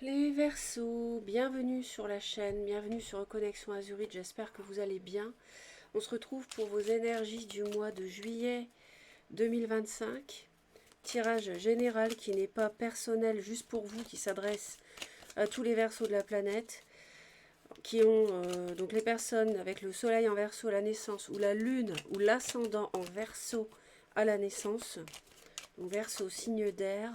Les Verseaux, bienvenue sur la chaîne, bienvenue sur Reconnexion Azurite, j'espère que vous allez bien. On se retrouve pour vos énergies du mois de juillet 2025. Tirage général qui n'est pas personnel, juste pour vous, qui s'adresse à tous les Verseaux de la planète, qui ont donc les personnes avec le soleil en Verseau à la naissance, ou la lune, ou l'ascendant en Verseau à la naissance. Donc Verseau, signe d'air.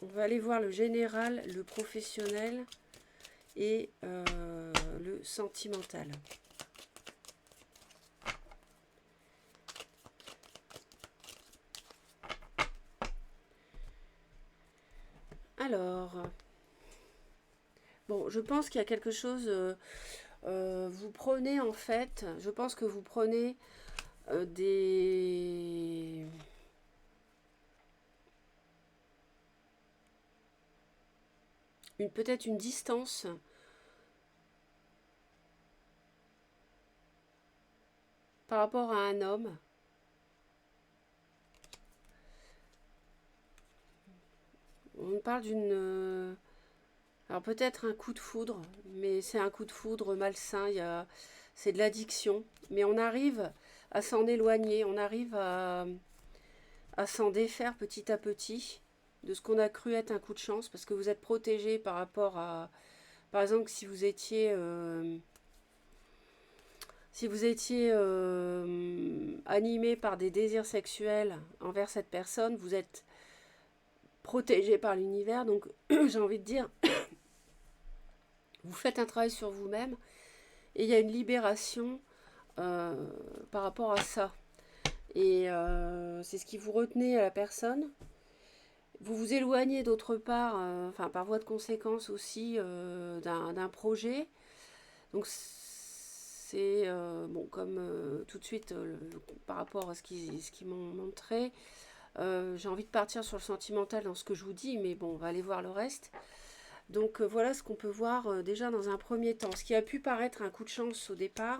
On va aller voir le général, le professionnel et le sentimental. Alors, bon, je pense qu'il y a quelque chose, vous prenez en fait, je pense que vous prenez des... peut-être une distance par rapport à un homme. On parle d'une... alors peut-être un coup de foudre, mais c'est un coup de foudre malsain, c'est de l'addiction. Mais on arrive à s'en éloigner, on arrive à s'en défaire petit à petit de ce qu'on a cru être un coup de chance, parce que vous êtes protégé par rapport à... Par exemple, si vous étiez animé par des désirs sexuels envers cette personne, vous êtes protégé par l'univers. Donc j'ai envie de dire, vous faites un travail sur vous-même et il y a une libération par rapport à ça. Et c'est ce qui vous retenait à la personne. Vous vous éloignez d'autre part, enfin par voie de conséquence aussi, d'un projet. Donc c'est bon, comme tout de suite par rapport à ce qu'ils m'ont montré, j'ai envie de partir sur le sentimental dans ce que je vous dis, mais bon, on va aller voir le reste. Donc voilà ce qu'on peut voir déjà dans un premier temps. Ce qui a pu paraître un coup de chance au départ,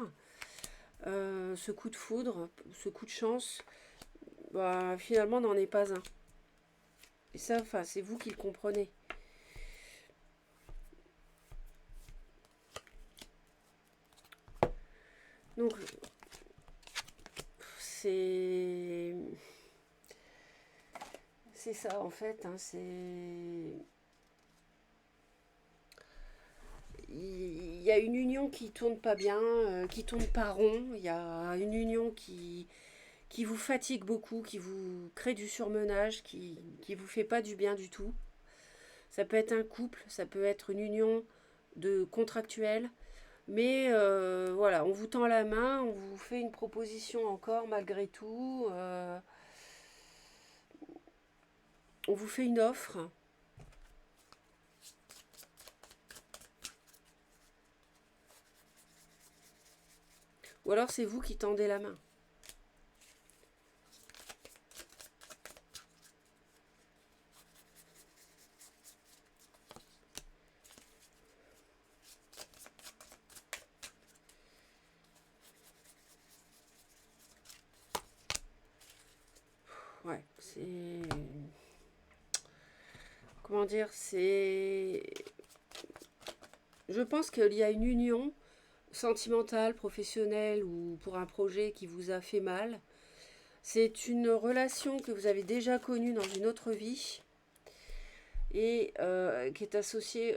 ce coup de foudre, ce coup de chance, bah, finalement n'en est pas un. Et ça, enfin, c'est vous qui le comprenez. Donc c'est ça en fait. Hein, il y a une union qui tourne pas bien, qui tourne pas rond. Il y a une union qui vous fatigue beaucoup, qui vous crée du surmenage, qui vous fait pas du bien du tout. Ça peut être un couple, ça peut être une union de contractuels, mais voilà, on vous tend la main, on vous fait une proposition encore malgré tout, on vous fait une offre, ou alors c'est vous qui tendez la main. Ouais, c'est... Comment dire, c'est... Je pense qu'il y a une union sentimentale, professionnelle ou pour un projet qui vous a fait mal. C'est une relation que vous avez déjà connue dans une autre vie et qui est associée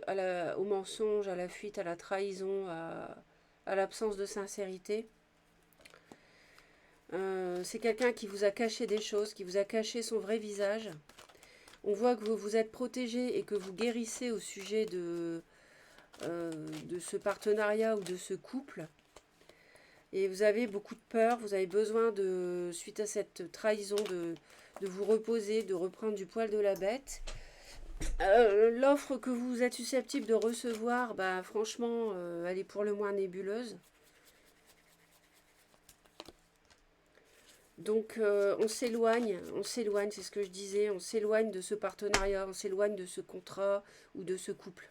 au mensonge, à la fuite, à la trahison, à l'absence de sincérité. C'est quelqu'un qui vous a caché des choses, qui vous a caché son vrai visage. On voit que vous vous êtes protégé et que vous guérissez au sujet de ce partenariat ou de ce couple. Et vous avez beaucoup de peur, vous avez besoin de, suite à cette trahison, de vous reposer, de reprendre du poil de la bête. L'offre que vous êtes susceptible de recevoir, bah, franchement, elle est pour le moins nébuleuse. Donc on s'éloigne, c'est ce que je disais, on s'éloigne de ce partenariat, on s'éloigne de ce contrat ou de ce couple.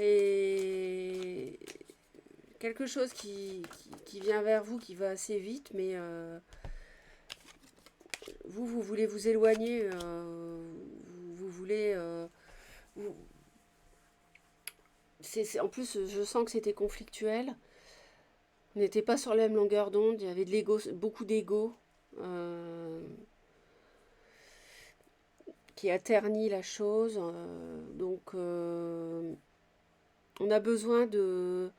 C'est quelque chose qui vient vers vous, qui va assez vite, mais vous voulez vous éloigner, vous voulez... vous- en plus, je sens que c'était conflictuel. On n'était pas sur la même longueur d'onde, il y avait de l'ego, beaucoup d'ego, euh, qui a terni la chose. Donc, on a besoin de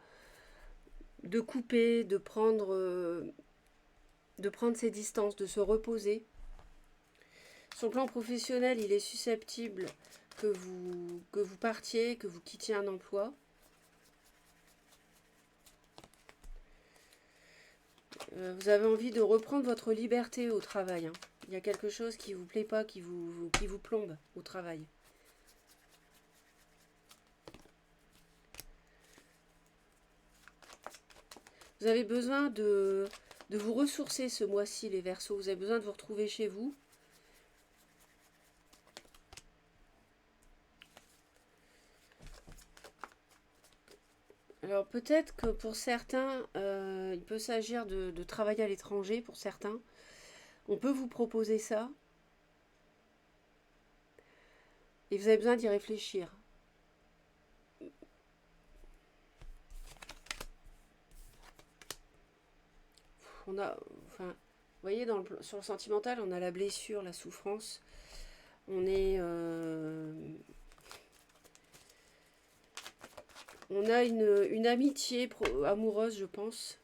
couper, de prendre ses distances, de se reposer. Sur le plan professionnel, il est susceptible que vous partiez, que vous quittiez un emploi. Vous avez envie de reprendre votre liberté au travail. Hein. Il y a quelque chose qui ne vous plaît pas, qui vous plombe au travail. Vous avez besoin de vous ressourcer ce mois-ci, les Verseaux. Vous avez besoin de vous retrouver chez vous. Alors peut-être que pour certains, il peut s'agir de travailler à l'étranger, pour certains. On peut vous proposer ça. Et vous avez besoin d'y réfléchir. On a, enfin, vous voyez, sur le sentimental, on a la blessure, la souffrance. On a une amitié amoureuse, je pense.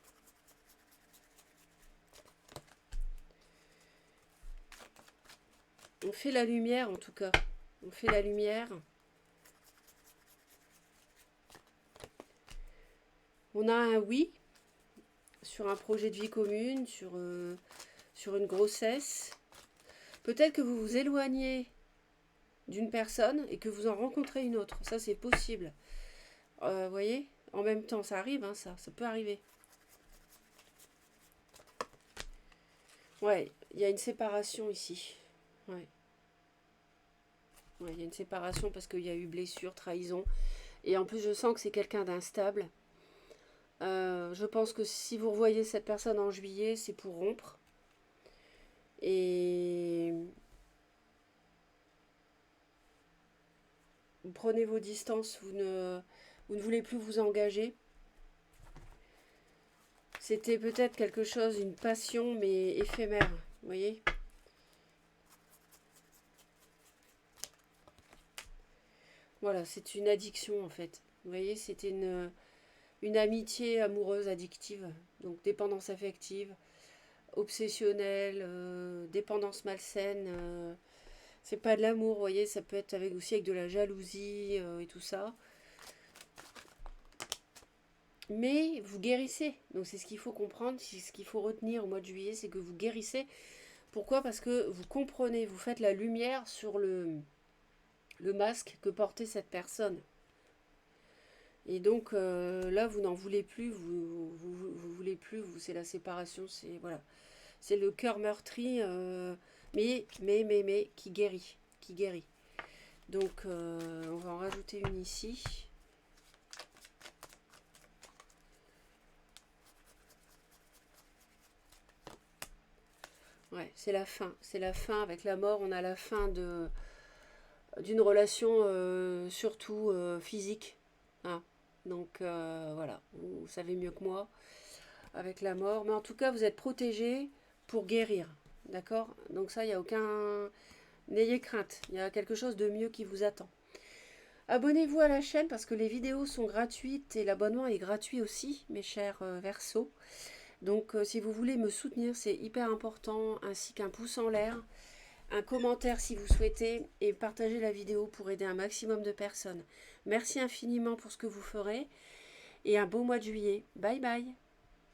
On fait la lumière, en tout cas. On fait la lumière. On a un oui sur un projet de vie commune, sur une grossesse. Peut-être que vous vous éloignez d'une personne et que vous en rencontrez une autre. Ça, c'est possible. Vous voyez, en même temps, ça arrive, hein, ça peut arriver. Ouais, il y a une séparation ici. Ouais. Ouais, il y a une séparation parce qu'il y a eu blessure, trahison. Et en plus, je sens que c'est quelqu'un d'instable. Je pense que si vous revoyez cette personne en juillet, c'est pour rompre. Et vous prenez vos distances, vous ne voulez plus vous engager. C'était peut-être quelque chose, une passion, mais éphémère, vous voyez. Voilà, c'est une addiction en fait. Vous voyez, c'était une amitié amoureuse addictive, donc dépendance affective, obsessionnelle, dépendance malsaine. C'est pas de l'amour, vous voyez, ça peut être aussi avec de la jalousie et tout ça. Mais vous guérissez. Donc c'est ce qu'il faut comprendre, c'est ce qu'il faut retenir au mois de juillet, c'est que vous guérissez. Pourquoi? Parce que vous comprenez, vous faites la lumière sur le masque que portait cette personne. Et donc là, vous n'en voulez plus, vous voulez plus, c'est la séparation, c'est voilà, c'est le cœur meurtri, mais qui guérit, qui guérit. Donc on va en rajouter une ici. Ouais, c'est la fin avec la mort. On a la fin d'une relation surtout physique. Hein. Donc voilà, vous savez mieux que moi avec la mort. Mais en tout cas, vous êtes protégés pour guérir. D'accord? Donc ça, il n'y a aucun... N'ayez crainte, il y a quelque chose de mieux qui vous attend. Abonnez-vous à la chaîne parce que les vidéos sont gratuites et l'abonnement est gratuit aussi, mes chers Verseaux. Donc si vous voulez me soutenir, c'est hyper important, ainsi qu'un pouce en l'air, un commentaire si vous souhaitez, et partagez la vidéo pour aider un maximum de personnes. Merci infiniment pour ce que vous ferez, et un beau mois de juillet. Bye bye.